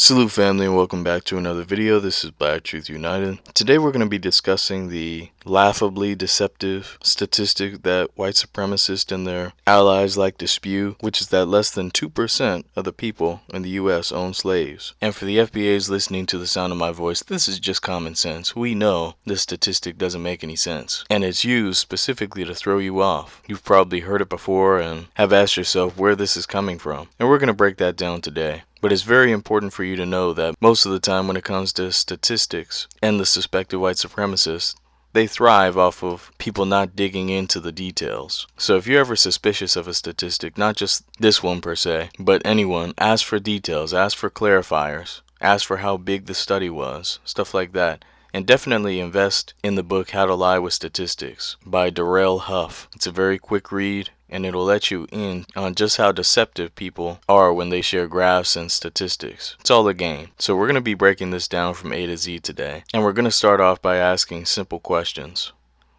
Salute family and welcome back to another video. This is Black Truth United. Today we're going to be discussing the laughably deceptive statistic that white supremacists and their allies like to spew, which is that less than 2% of the people in the US own slaves. And for the FBAs listening to the sound of my voice, this is just common sense. We know this statistic doesn't make any sense, and it's used specifically to throw you off. You've probably heard it before and have asked yourself where this is coming from, and we're going to break that down today. But it's very important for you to know that most of the time when it comes to statistics and the suspected white supremacists, they thrive off of people not digging into the details. So if you're ever suspicious of a statistic, not just this one per se, but anyone, ask for details, ask for clarifiers, ask for how big the study was, stuff like that. And definitely invest in the book How to Lie with Statistics by Darrell Huff. It's a very quick read, and it'll let you in on just how deceptive people are when they share graphs and statistics. It's all a game. So we're going to be breaking this down from A to Z today. And we're going to start off by asking simple questions.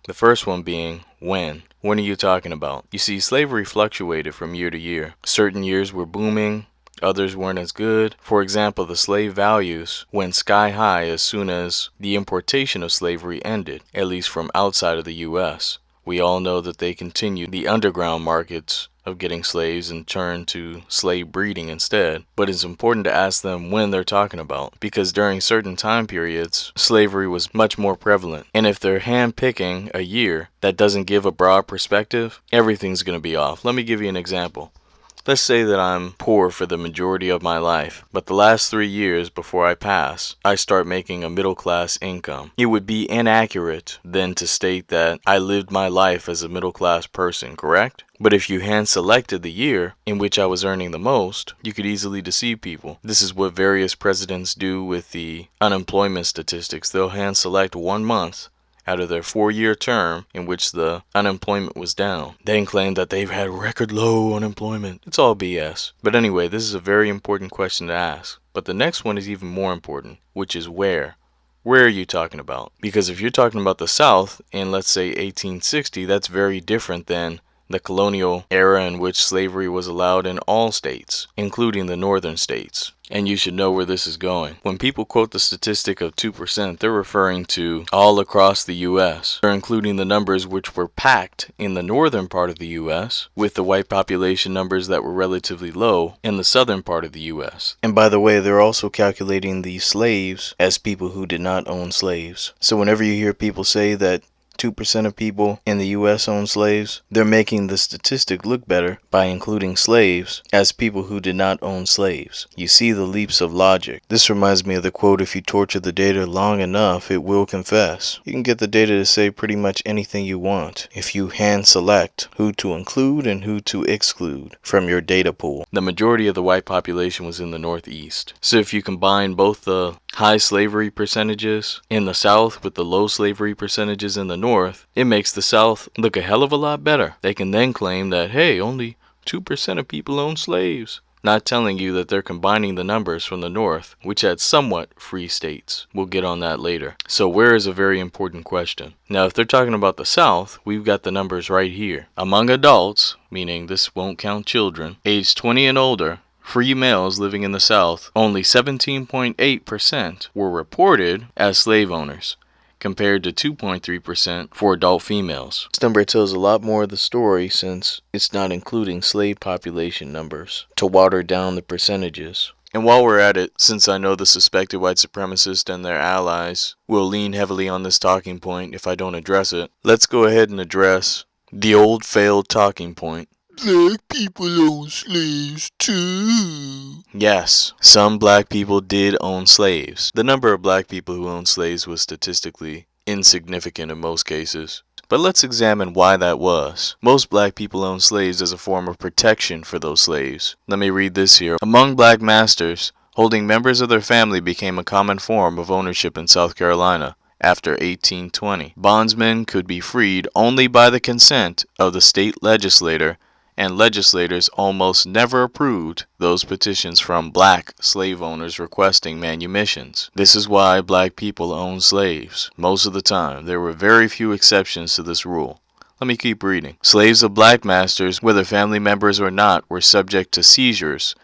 The first one being, when? When are you talking about? You see, slavery fluctuated from year to year. Certain years were booming, others weren't as good. For example, the slave values went sky high as soon as the importation of slavery ended, at least from outside of the US. We all know that they continued the underground markets of getting slaves and turned to slave breeding instead. But it's important to ask them when they're talking about, because during certain time periods, slavery was much more prevalent. And if they're hand-picking a year that doesn't give a broad perspective, everything's going to be off. Let me give you an example. Let's say that I'm poor for the majority of my life, but the last 3 years before I pass, I start making a middle-class income. It would be inaccurate then to state that I lived my life as a middle-class person, correct? But if you hand-selected the year in which I was earning the most, you could easily deceive people. This is what various presidents do with the unemployment statistics. They'll hand-select 1 month out of their 4-year term in which the unemployment was down, then claim that they've had record low unemployment. It's all BS. But anyway, this is a very important question to ask. But the next one is even more important, which is where. Where are you talking about? Because if you're talking about the South in, let's say, 1860, that's very different than the colonial era in which slavery was allowed in all states, including the northern states. And you should know where this is going. When people quote the statistic of 2%, they're referring to all across the US. They're including the numbers which were packed in the northern part of the US with the white population numbers that were relatively low in the southern part of the US. And by the way, they're also calculating the slaves as people who did not own slaves. So whenever you hear people say that 2% of people in the US own slaves, they're making the statistic look better by including slaves as people who did not own slaves. You see the leaps of logic. This reminds me of the quote, if you torture the data long enough, it will confess. You can get the data to say pretty much anything you want if you hand select who to include and who to exclude from your data pool. The majority of the white population was in the Northeast. So if you combine both the high slavery percentages in the South with the low slavery percentages in the North, it makes the South look a hell of a lot better. They can then claim that, hey, only 2% of people own slaves, not telling you that they're combining the numbers from the North, which had somewhat free states. We'll get on that later. So where is a very important question. Now, if they're talking about the South, we've got the numbers right here. Among adults, meaning this won't count children, aged 20 and older, free males living in the South, only 17.8% were reported as slave owners, compared to 2.3% for adult females. This number tells a lot more of the story since it's not including slave population numbers to water down the percentages. And while we're at it, since I know the suspected white supremacists and their allies will lean heavily on this talking point if I don't address it, let's go ahead and address the old failed talking point. Black people own slaves too. Yes, some black people did own slaves. The number of black people who owned slaves was statistically insignificant in most cases. But let's examine why that was. Most black people owned slaves as a form of protection for those slaves. Let me read this here. Among black masters, holding members of their family became a common form of ownership in South Carolina. After 1820, bondsmen could be freed only by the consent of the state legislator, and legislators almost never approved those petitions from black slave owners requesting manumissions. This is why black people own slaves. Most of the time, there were very few exceptions to this rule. Let me keep reading. Slaves of black masters, whether family members or not, were subject to seizures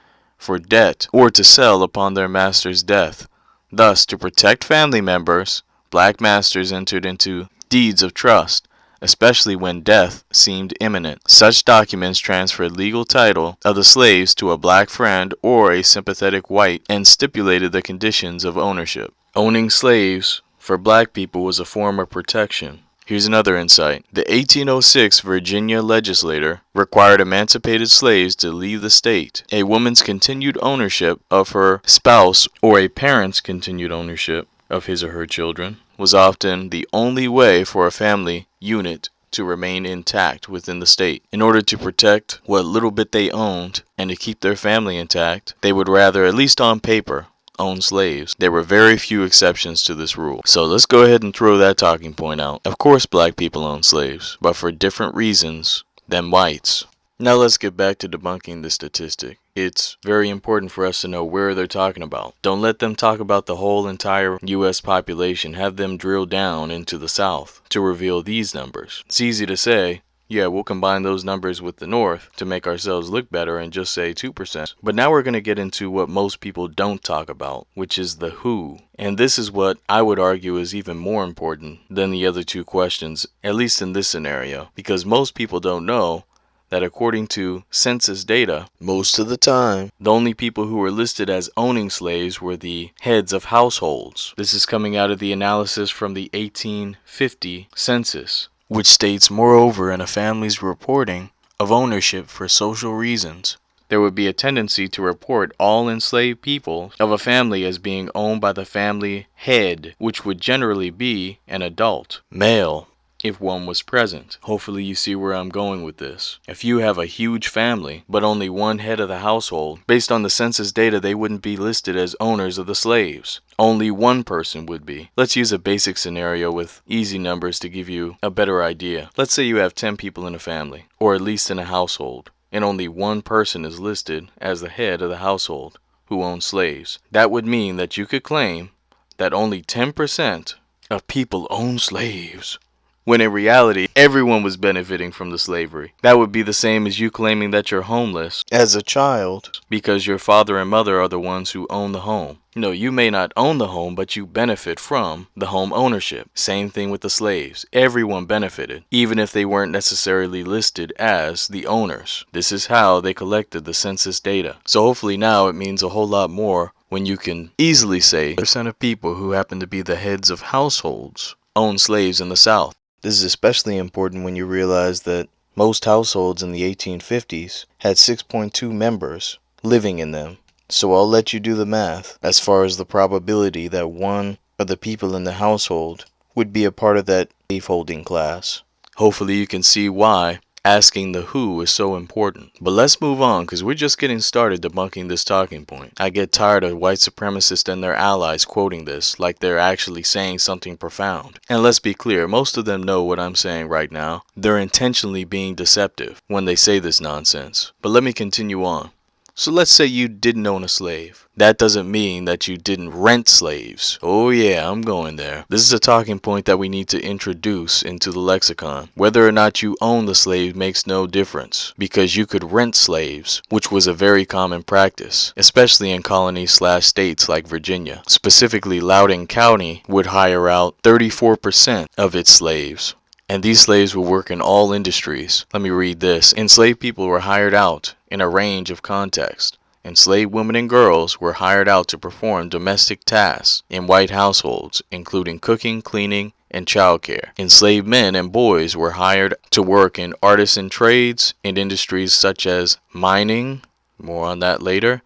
for debt or to sell upon their master's death. Thus, to protect family members, black masters entered into deeds of trust, especially when death seemed imminent. Such documents transferred legal title of the slaves to a black friend or a sympathetic white and stipulated the conditions of ownership. Owning slaves for black people was a form of protection. Here's another insight. The 1806 Virginia legislature required emancipated slaves to leave the state. A woman's continued ownership of her spouse or a parent's continued ownership of his or her children was often the only way for a family unit to remain intact within the state. In order to protect what little bit they owned and to keep their family intact, they would rather, at least on paper, own slaves. There were very few exceptions to this rule. So let's go ahead and throw that talking point out. Of course black people own slaves, but for different reasons than whites. Now let's get back to debunking the statistic. It's very important for us to know where they're talking about. Don't let them talk about the whole entire U.S. population. Have them drill down into the South to reveal these numbers. It's easy to say, yeah, we'll combine those numbers with the North to make ourselves look better and just say 2%. But now we're going to get into what most people don't talk about, which is the who. And this is what I would argue is even more important than the other two questions, at least in this scenario, because most people don't know that according to census data, most of the time, the only people who were listed as owning slaves were the heads of households. This is coming out of the analysis from the 1850 census, which states, moreover, in a family's reporting of ownership for social reasons, there would be a tendency to report all enslaved people of a family as being owned by the family head, which would generally be an adult male, if one was present. Hopefully you see where I'm going with this. If you have a huge family, but only one head of the household, based on the census data, they wouldn't be listed as owners of the slaves. Only one person would be. Let's use a basic scenario with easy numbers to give you a better idea. Let's say you have 10 people in a family, or at least in a household, and only one person is listed as the head of the household who owns slaves. That would mean that you could claim that only 10% of people own slaves, when in reality, everyone was benefiting from the slavery. That would be the same as you claiming that you're homeless as a child because your father and mother are the ones who own the home. No, you may not own the home, but you benefit from the home ownership. Same thing with the slaves. Everyone benefited, even if they weren't necessarily listed as the owners. This is how they collected the census data. So hopefully now it means a whole lot more when you can easily say percent of people who happen to be the heads of households own slaves in the South. This is especially important when you realize that most households in the 1850s had 6.2 members living in them. So I'll let you do the math as far as the probability that one of the people in the household would be a part of that slave-holding class. Hopefully you can see why asking the who is so important. But let's move on, because we're just getting started debunking this talking point. I get tired of white supremacists and their allies quoting this like they're actually saying something profound. And let's be clear, most of them know what I'm saying right now. They're intentionally being deceptive when they say this nonsense. But let me continue on. So let's say you didn't own a slave. That doesn't mean that you didn't rent slaves. Oh yeah, I'm going there. This is a talking point that we need to introduce into the lexicon. Whether or not you own the slave makes no difference, because you could rent slaves, which was a very common practice, especially in colonies/states like Virginia. Specifically, Loudoun County would hire out 34% of its slaves. And these slaves would work in all industries. Let me read this. Enslaved people were hired out in a range of contexts. Enslaved women and girls were hired out to perform domestic tasks in white households, including cooking, cleaning, and childcare. Enslaved men and boys were hired to work in artisan trades in industries such as mining, more on that later,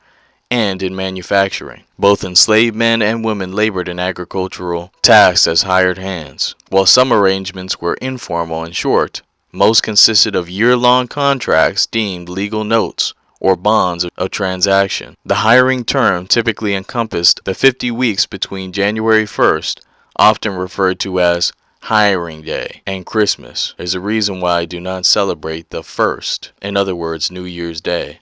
and in manufacturing. Both enslaved men and women labored in agricultural tasks as hired hands. While some arrangements were informal and short, most consisted of year-long contracts deemed legal notes or bonds of transaction. The hiring term typically encompassed the 50 weeks between January 1st, often referred to as hiring day, and Christmas. There's a reason why I do not celebrate the 1st, in other words, New Year's Day.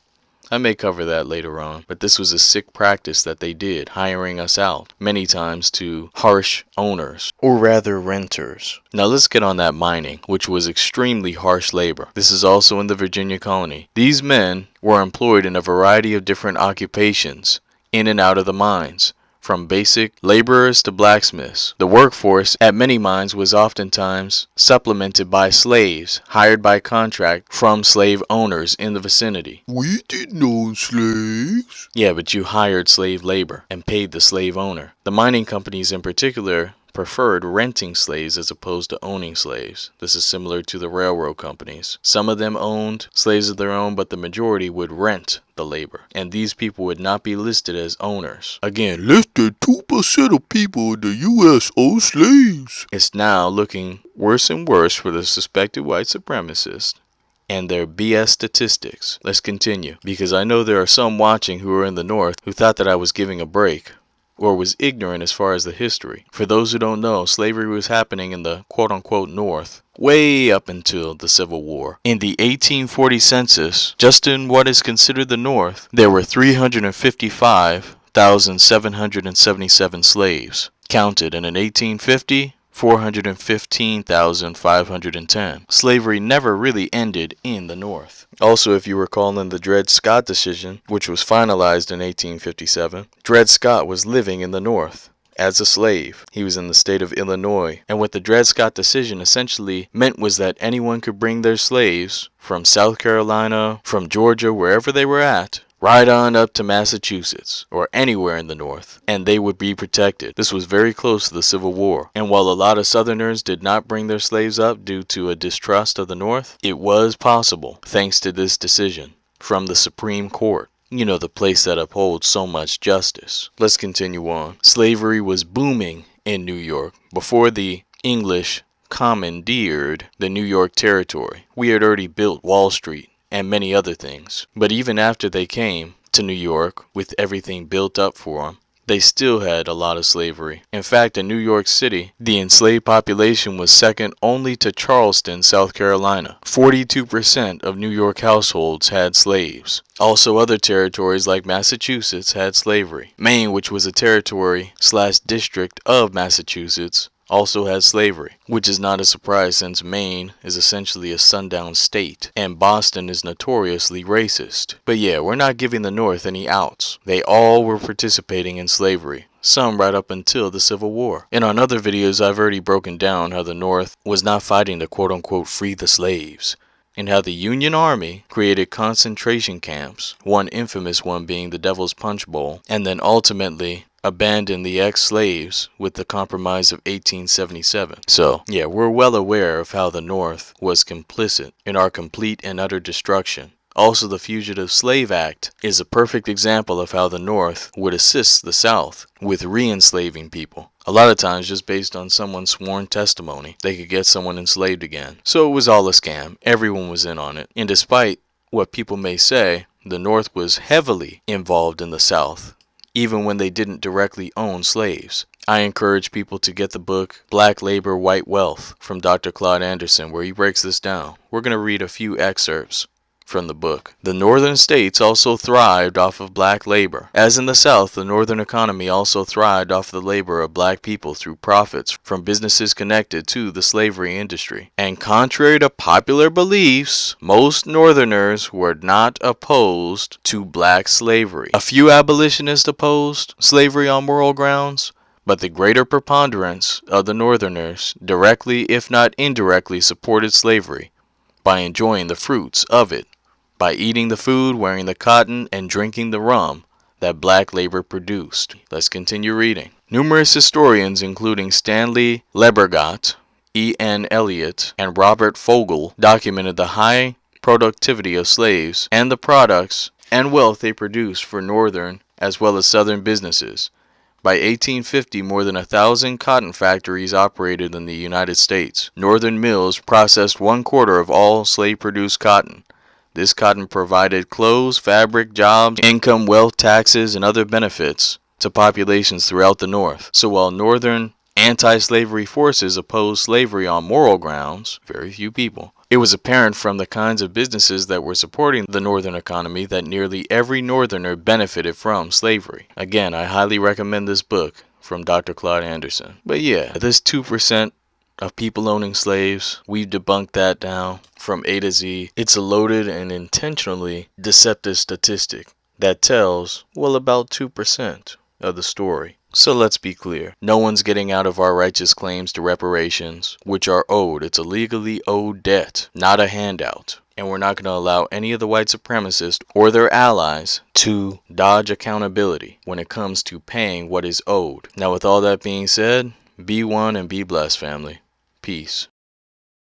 I may cover that later on, but this was a sick practice that they did, hiring us out many times to harsh owners, or rather renters. Now let's get on that mining, which was extremely harsh labor. This is also in the Virginia colony. These men were employed in a variety of different occupations in and out of the mines, from basic laborers to blacksmiths. The workforce at many mines was oftentimes supplemented by slaves hired by contract from slave owners in the vicinity. We didn't own slaves. Yeah, but you hired slave labor and paid the slave owner. The mining companies in particular preferred renting slaves as opposed to owning slaves. This is similar to the railroad companies. Some of them owned slaves of their own, but the majority would rent the labor, and these people would not be listed as owners. Again, Less than 2% of people in the U.S. own slaves. It's now looking worse and worse for the suspected white supremacists and their BS statistics. Let's continue, because I know there are some watching who are in the North who thought that I was giving a break, or was ignorant as far as the history. For those who don't know, slavery was happening in the quote-unquote North way up until the Civil War. In the 1840 census, just in what is considered the North, there were 355,777 slaves counted, and in 1850, 415,510. Slavery never really ended in the North. Also, if you recall in the Dred Scott decision, which was finalized in 1857, Dred Scott was living in the North as a slave. He was in the state of Illinois, and what the Dred Scott decision essentially meant was that anyone could bring their slaves from South Carolina, from Georgia, wherever they were at, right on up to Massachusetts or anywhere in the North, and they would be protected. This was very close to the Civil War, and while a lot of Southerners did not bring their slaves up due to a distrust of the North, it was possible thanks to this decision from the Supreme Court. You know, the place that upholds so much justice. Let's continue on. Slavery was booming in New York before the English commandeered the New York territory. We had already built Wall Street and many other things. But even after they came to New York with everything built up for them, they still had a lot of slavery. In fact, in New York City, the enslaved population was second only to Charleston, South Carolina. 42% of New York households had slaves. Also, other territories like Massachusetts had slavery. Maine, which was a territory/district of Massachusetts, also had slavery, which is not a surprise since Maine is essentially a sundown state and Boston is notoriously racist. But yeah, we're not giving the North any outs. They all were participating in slavery, some right up until the Civil War. And on other videos I've already broken down how the North was not fighting to quote-unquote free the slaves, and how the Union Army created concentration camps, one infamous one being the Devil's Punch Bowl, and then ultimately abandoned the ex-slaves with the Compromise of 1877. So, yeah, we're well aware of how the North was complicit in our complete and utter destruction. Also, the Fugitive Slave Act is a perfect example of how the North would assist the South with re-enslaving people. A lot of times just based on someone's sworn testimony, they could get someone enslaved again. So it was all a scam. Everyone was in on it. And despite what people may say, the North was heavily involved in the South, even when they didn't directly own slaves. I encourage people to get the book Black Labor, White Wealth from Dr. Claude Anderson, where he breaks this down. We're going to read a few excerpts from the book. The northern states also thrived off of black labor. As in the South, the northern economy also thrived off the labor of black people through profits from businesses connected to the slavery industry. And contrary to popular beliefs, most northerners were not opposed to black slavery. A few abolitionists opposed slavery on moral grounds, but the greater preponderance of the northerners directly, if not indirectly, supported slavery by enjoying the fruits of it, by eating the food, wearing the cotton, and drinking the rum that black labor produced. Let's continue reading. Numerous historians, including Stanley Lebergott, E.N. Eliot, and Robert Fogel, documented the high productivity of slaves and the products and wealth they produced for northern as well as southern businesses. By 1850, more than 1,000 cotton factories operated in the United States. Northern mills processed 1/4 of all slave-produced cotton. This cotton provided clothes, fabric, jobs, income, wealth, taxes, and other benefits to populations throughout the North. So while northern anti-slavery forces opposed slavery on moral grounds, very few people, It was apparent from the kinds of businesses that were supporting the northern economy that nearly every northerner benefited from slavery. Again, I highly recommend this book from Dr. Claude Anderson. But yeah, this 2% of people owning slaves, we've debunked that down from A to Z. It's a loaded and intentionally deceptive statistic that tells, well, about 2% of the story. So let's be clear. No one's getting out of our righteous claims to reparations, which are owed. It's a legally owed debt, not a handout. And we're not going to allow any of the white supremacists or their allies to dodge accountability when it comes to paying what is owed. Now, with all that being said, be one and be blessed, family. Peace.